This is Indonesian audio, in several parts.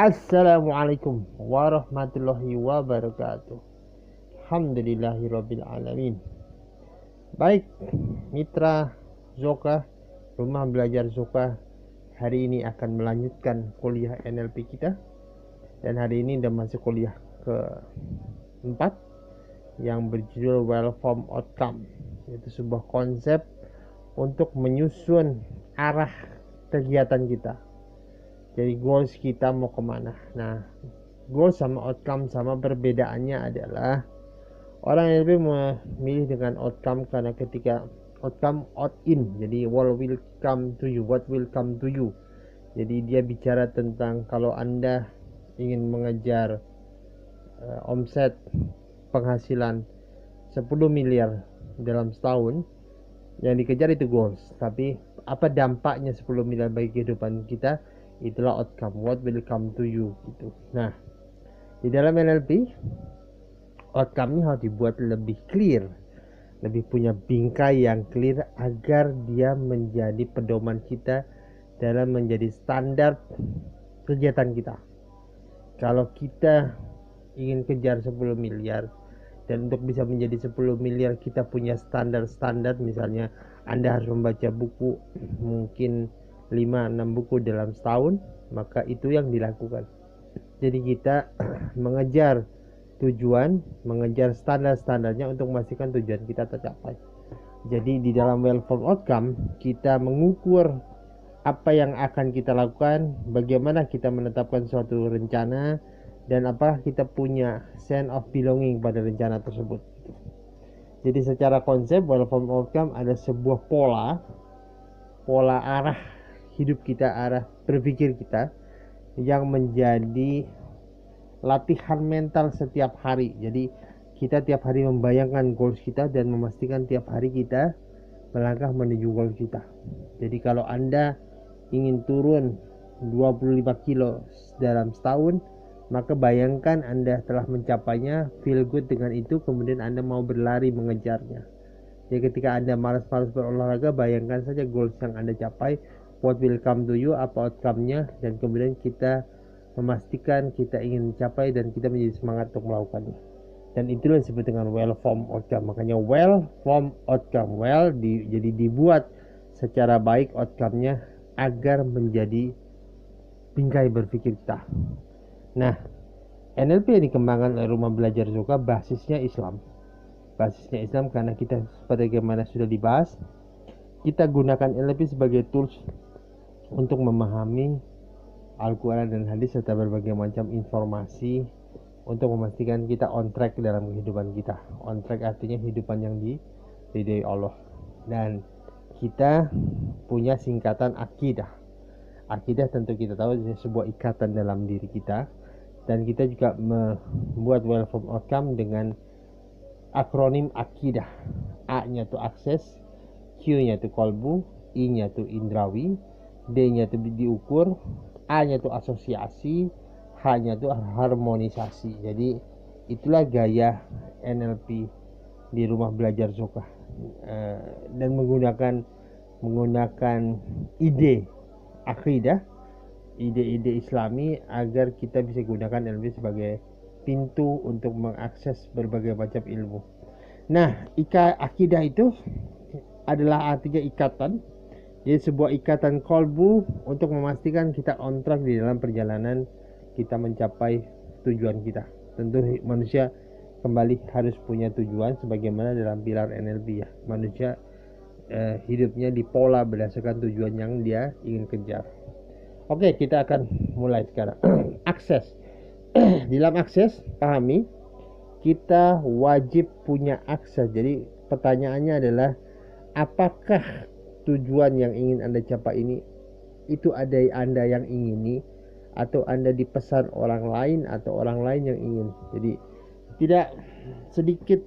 Assalamualaikum warahmatullahi wabarakatuh. Alhamdulillahirabbil alamin. Baik, mitra Zoka, rumah belajar Zoka, hari ini akan melanjutkan kuliah NLP kita. Dan hari ini udah masuk kuliah keempat yang berjudul Well Formed Outcome. Itu sebuah konsep untuk menyusun arah kegiatan kita. Jadi goals kita mau kemana. Nah, goals sama outcome sama, perbedaannya adalah orang yang lebih memilih dengan outcome karena ketika outcome out in, jadi what will come to you. Jadi dia bicara tentang kalau Anda ingin mengejar omset penghasilan 10 miliar dalam setahun, yang dikejar itu goals, tapi apa dampaknya 10 miliar bagi kehidupan kita, itulah outcome, what will come to you gitu. Nah, di dalam NLP outcome-nya harus dibuat lebih clear, lebih punya bingkai yang clear agar dia menjadi pedoman kita dalam menjadi standar kegiatan kita. Kalau kita ingin kejar 10 miliar dan untuk bisa menjadi 10 miliar kita punya standar-standar, misalnya Anda harus membaca buku mungkin 5-6 buku dalam setahun, maka itu yang dilakukan. Jadi kita mengejar tujuan, mengejar standar-standarnya untuk memastikan tujuan kita tercapai. Jadi di dalam well formed outcome kita mengukur apa yang akan kita lakukan, bagaimana kita menetapkan suatu rencana, dan apakah kita punya sense of belonging pada rencana tersebut. Jadi secara konsep well formed outcome ada sebuah pola arah hidup kita, arah berpikir kita yang menjadi latihan mental setiap hari. Jadi kita tiap hari membayangkan goals kita dan memastikan tiap hari kita melangkah menuju goals kita. Jadi kalau Anda ingin turun 25 kilo dalam setahun, maka bayangkan Anda telah mencapainya, feel good dengan itu, kemudian Anda mau berlari mengejarnya. Jadi ketika Anda malas-malas berolahraga, bayangkan saja goals yang Anda capai, what will come to you, apa outcome-nya, dan kemudian kita memastikan kita ingin mencapai dan kita menjadi semangat untuk melakukannya. Dan itulah yang disebut dengan well formed outcome. Makanya well formed outcome, jadi dibuat secara baik outcome-nya agar menjadi bingkai berpikir kita. Nah, NLP yang dikembangkan oleh rumah belajar Zoka basisnya Islam karena kita sebagaimana sudah dibahas, kita gunakan NLP sebagai tools untuk memahami Al-Quran dan hadis serta berbagai macam informasi untuk memastikan kita on track dalam kehidupan kita. On track artinya kehidupan yang diridhai Allah. Dan kita punya singkatan akidah. Akidah tentu kita tahu sebuah ikatan dalam diri kita, dan kita juga membuat well formed outcome dengan akronim akidah. A-nya itu akses, Q-nya itu kolbu, I-nya itu indrawi, D-nya itu diukur, A-nya itu asosiasi, H-nya itu harmonisasi. Jadi itulah gaya NLP di rumah belajar Zoka, dan menggunakan ide akidah, ide-ide Islami agar kita bisa gunakan NLP sebagai pintu untuk mengakses berbagai macam ilmu. Nah, akidah itu adalah artinya ikatan. Jadi sebuah ikatan kolbu untuk memastikan kita on track di dalam perjalanan kita mencapai tujuan kita. Tentu manusia kembali harus punya tujuan sebagaimana dalam pilar NLP ya. Manusia hidupnya dipola berdasarkan tujuan yang dia ingin kejar. Oke, kita akan mulai sekarang. Akses. Di dalam akses, pahami, kita wajib punya akses. Jadi pertanyaannya adalah, apakah tujuan yang ingin Anda capai ini itu ada Anda yang ingini, atau Anda dipesan orang lain atau orang lain yang ingin. Jadi tidak sedikit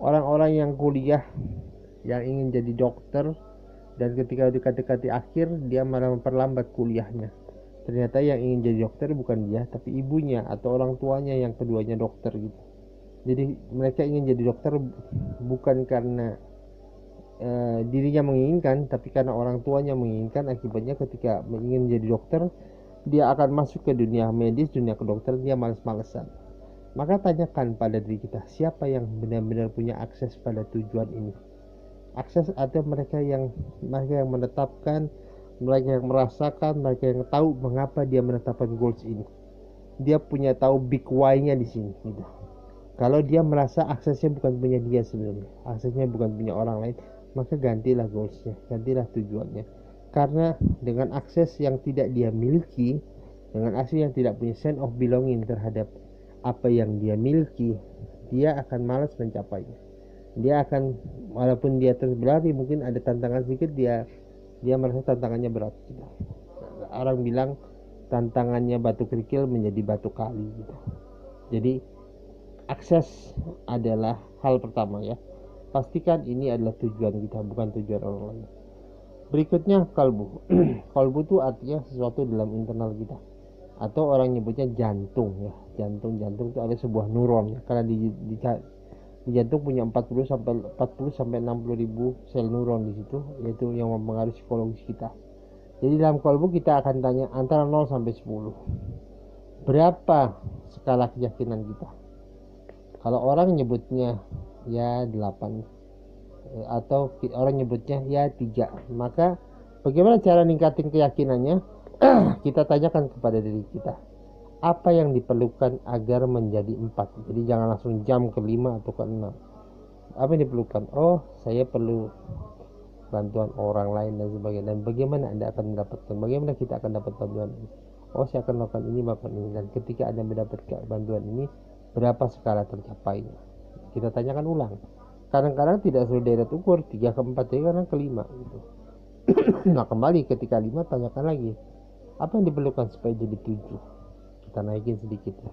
orang-orang yang kuliah yang ingin jadi dokter, dan ketika dekat-dekati akhir dia malah memperlambat kuliahnya. Ternyata yang ingin jadi dokter bukan dia, tapi ibunya atau orang tuanya yang keduanya dokter gitu. Jadi mereka ingin jadi dokter bukan karena dirinya menginginkan, tapi karena orang tuanya menginginkan. Akibatnya ketika ingin jadi dokter, dia akan masuk ke dunia medis, dunia kedokteran, dia males-malesan. Maka tanyakan pada diri kita, siapa yang benar-benar punya akses pada tujuan ini? Akses ada mereka yang menetapkan, mereka yang merasakan, mereka yang tahu mengapa dia menetapkan goals ini. Dia punya tahu big why-nya di sini gitu. Kalau dia merasa aksesnya bukan punya dia sebenarnya, aksesnya bukan punya orang lain, maka gantilah goalsnya, gantilah tujuannya. Karena dengan akses yang tidak dia miliki, dengan akses yang tidak punya sense of belonging terhadap apa yang dia miliki, dia akan malas mencapainya. Dia akan, walaupun dia terus berlari, mungkin ada tantangan sedikit, dia merasa tantangannya berat gitu. Orang bilang tantangannya batu kerikil menjadi batu kali gitu. Jadi akses adalah hal pertama ya. Pastikan ini adalah tujuan kita, bukan tujuan orang lain. Berikutnya kalbu. Kalbu itu artinya sesuatu dalam internal kita, atau orang nyebutnya jantung ya. Jantung itu ada sebuah neuron ya. Karena di jantung punya 40 sampai 60 ribu sel neuron di situ, yaitu yang mempengaruhi psikologis kita. Jadi dalam kalbu kita akan tanya antara 0 sampai 10. Berapa skala keyakinan kita? Kalau orang nyebutnya ya 8 atau orang nyebutnya ya 3, maka bagaimana cara ningkatin keyakinannya? Kita tanyakan kepada diri kita, apa yang diperlukan agar menjadi 4? Jadi jangan langsung jam ke 5 atau ke 6. Apa yang diperlukan? Oh, saya perlu bantuan orang lain dan sebagainya. Dan bagaimana Anda akan mendapatkan? Bagaimana kita akan dapat bantuan ini? Oh, saya akan melakukan ini. Dan ketika Anda mendapatkan bantuan ini, berapa skala tercapainya? Kita tanyakan ulang. Kadang-kadang tidak selalu direct ukur 3 ke 4, jadi kadang ke 5 gitu. Nah kembali ketika 5, tanyakan lagi, apa yang diperlukan supaya jadi 7? Kita naikin sedikit ya.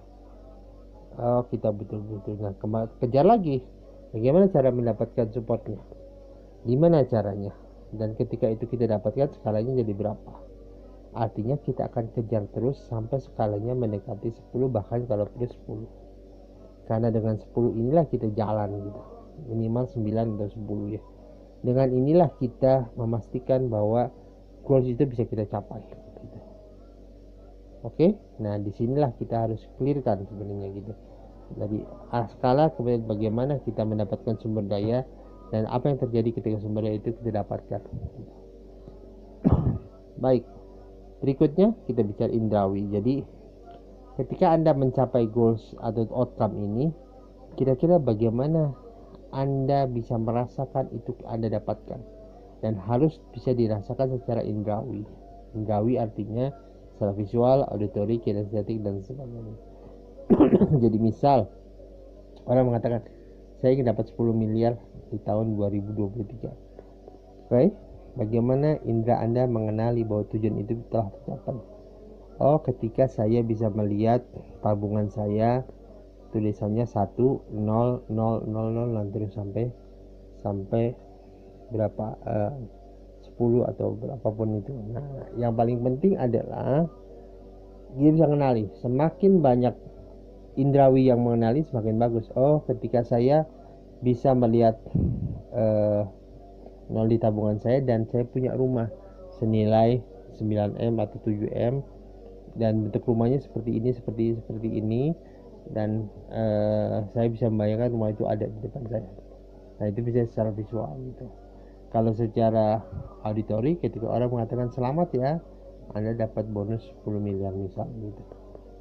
Oh, kita betul-betul. Nah kejar lagi, bagaimana cara mendapatkan supportnya, gimana caranya, dan ketika itu kita dapatkan, skalanya jadi berapa? Artinya kita akan kejar terus sampai skalanya mendekati 10, bahkan kalau perlu 10. Karena dengan 10 inilah kita jalan gitu, minimal 9 atau 10 ya. Dengan inilah kita memastikan bahwa goals itu bisa kita capai gitu. Oke, nah disinilah kita harus clearkan sebenarnya gitu. Dari skala, kemudian bagaimana kita mendapatkan sumber daya, dan apa yang terjadi ketika sumber daya itu kita dapatkan. Baik, berikutnya kita bicara indrawi. Jadi ketika Anda mencapai goals atau outcome ini, kira-kira bagaimana Anda bisa merasakan itu Anda dapatkan, dan harus bisa dirasakan secara indrawi. Indrawi artinya secara visual, auditori, kinestetik, dan sebagainya. Jadi misal orang mengatakan saya ingin dapat 10 miliar di tahun 2023. Oke, bagaimana indera Anda mengenali bahwa tujuan itu telah tercapai? Oh, ketika saya bisa melihat tabungan saya tulisannya 1 0 0 0 0 dan terus sampai berapa 10 atau berapapun itu. Nah, yang paling penting adalah dia bisa mengenali. Semakin banyak indrawi yang mengenali, semakin bagus. Oh, ketika saya bisa melihat 0 di tabungan saya, dan saya punya rumah senilai 9M atau 7M, dan bentuk rumahnya seperti ini, dan saya bisa membayangkan rumah itu ada di depan saya. Nah, itu bisa secara visual gitu. Kalau secara auditori, ketika orang mengatakan selamat ya, Anda dapat bonus 10 miliar misal gitu.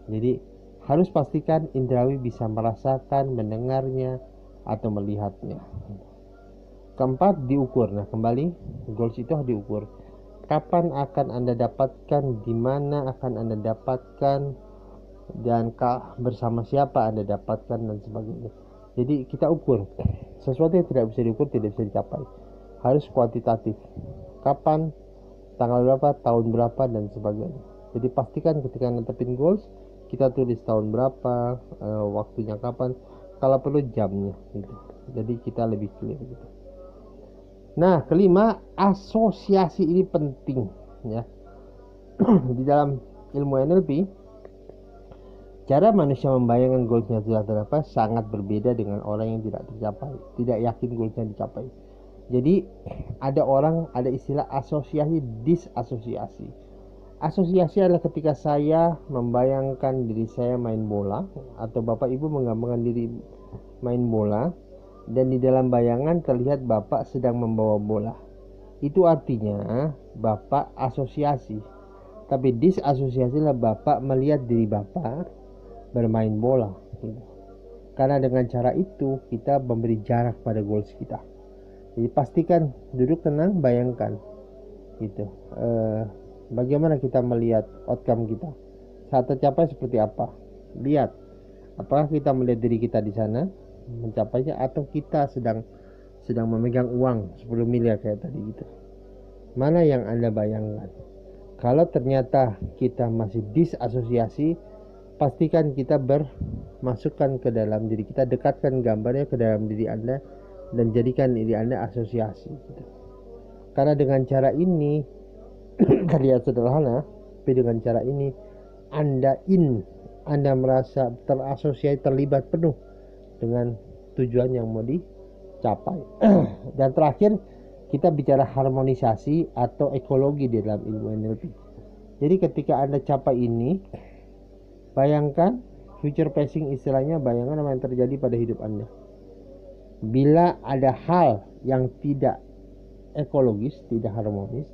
Jadi harus pastikan indrawi bisa merasakan, mendengarnya, atau melihatnya. Keempat, diukur. Nah kembali, goals itu harus diukur. Kapan akan Anda dapatkan, di mana akan Anda dapatkan, dan bersama siapa Anda dapatkan, dan sebagainya. Jadi kita ukur. Sesuatu yang tidak bisa diukur tidak bisa dicapai. Harus kuantitatif. Kapan, tanggal berapa, tahun berapa, dan sebagainya. Jadi pastikan ketika netepin goals, kita tulis tahun berapa, waktunya kapan, kalau perlu jamnya gitu. Jadi kita lebih clear gitu. Nah, kelima, asosiasi ini penting ya. Di dalam ilmu NLP, cara manusia membayangkan goalsnya sudah tercapai sangat berbeda dengan orang yang tidak tercapai, tidak yakin goalsnya dicapai. Jadi ada istilah asosiasi, disasosiasi. Asosiasi adalah ketika saya membayangkan diri saya main bola, atau Bapak Ibu menggambarkan diri main bola, dan di dalam bayangan terlihat Bapak sedang membawa bola. Itu artinya Bapak asosiasi. Tapi disasosiasi adalah Bapak melihat diri Bapak bermain bola. Karena dengan cara itu kita memberi jarak pada goals kita. Jadi pastikan duduk tenang, bayangkan gitu. Bagaimana kita melihat outcome kita saat tercapai seperti apa? Lihat, apakah kita melihat diri kita di sana mencapainya, atau kita sedang memegang uang 10 miliar kayak tadi gitu. Mana yang Anda bayangkan? Kalau ternyata kita masih disasosiasi, pastikan kita bermasukkan ke dalam diri kita, dekatkan gambarnya ke dalam diri Anda dan jadikan diri Anda asosiasi gitu. Karena dengan cara ini terlihat sederhana, tapi dengan cara ini Anda merasa terasosiasi, terlibat penuh dengan tujuan yang mau dicapai. Dan terakhir, kita bicara harmonisasi atau ekologi di dalam ilmu NLP. Jadi ketika Anda capai ini, bayangkan future pacing, istilahnya bayangkan apa yang terjadi pada hidup Anda. Bila ada hal yang tidak ekologis, tidak harmonis,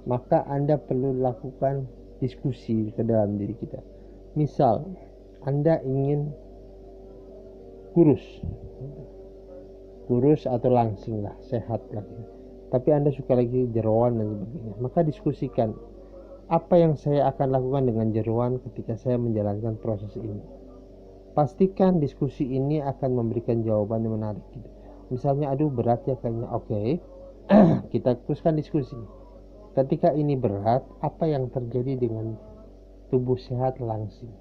maka Anda perlu lakukan diskusi ke dalam diri kita. Misal, Anda ingin kurus atau langsing lah, sehat lagi, tapi Anda suka lagi jeroan dan sebagainya. Maka diskusikan, apa yang saya akan lakukan dengan jeroan ketika saya menjalankan proses ini. Pastikan diskusi ini akan memberikan jawaban yang menarik gitu. Misalnya, aduh berat ya kayaknya. Oke, kita teruskan diskusi. Ketika ini berat, apa yang terjadi dengan tubuh sehat langsing?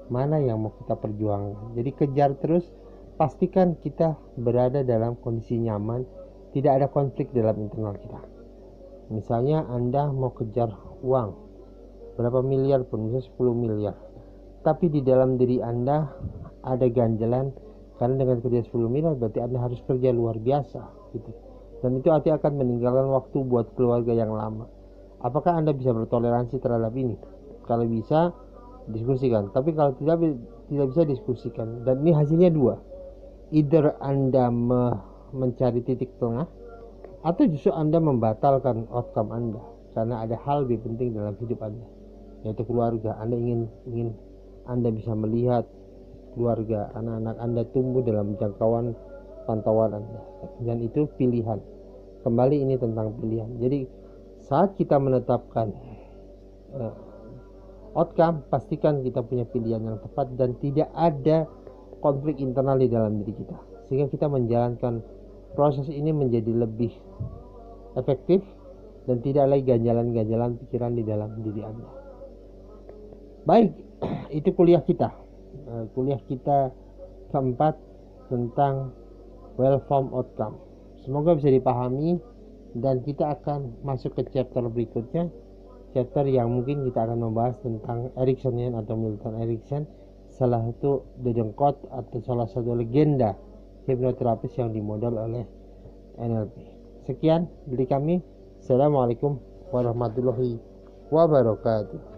Mana yang mau kita perjuangkan? Jadi kejar terus, pastikan kita berada dalam kondisi nyaman, tidak ada konflik dalam internal kita. Misalnya Anda mau kejar uang berapa miliar pun, misalnya 10 miliar, tapi di dalam diri Anda ada ganjalan, karena dengan kerja 10 miliar berarti Anda harus kerja luar biasa gitu. Dan itu artinya akan meninggalkan waktu buat keluarga yang lama. Apakah Anda bisa bertoleransi terhadap ini? Kalau bisa, diskusikan. Tapi kalau tidak bisa, diskusikan. Dan ini hasilnya dua. Either Anda mencari titik tengah, atau justru Anda membatalkan outcome Anda karena ada hal lebih penting dalam hidup Anda, yaitu keluarga. Anda ingin Anda bisa melihat keluarga, anak-anak Anda tumbuh dalam jangkauan pantauan Anda, dan itu pilihan. Kembali, ini tentang pilihan. Jadi saat kita menetapkan outcome, pastikan kita punya pilihan yang tepat dan tidak ada konflik internal di dalam diri kita, sehingga kita menjalankan proses ini menjadi lebih efektif dan tidak lagi ganjalan-ganjalan pikiran di dalam diri Anda. Baik, itu kuliah kita keempat tentang well-formed outcome. Semoga bisa dipahami, dan kita akan masuk ke chapter berikutnya, chapter yang mungkin kita akan membahas tentang Ericksonian atau Milton Erickson, salah satu dedengkot atau salah satu legenda hipnoterapis yang dimodal oleh NLP. Sekian dari kami. Assalamualaikum warahmatullahi wabarakatuh.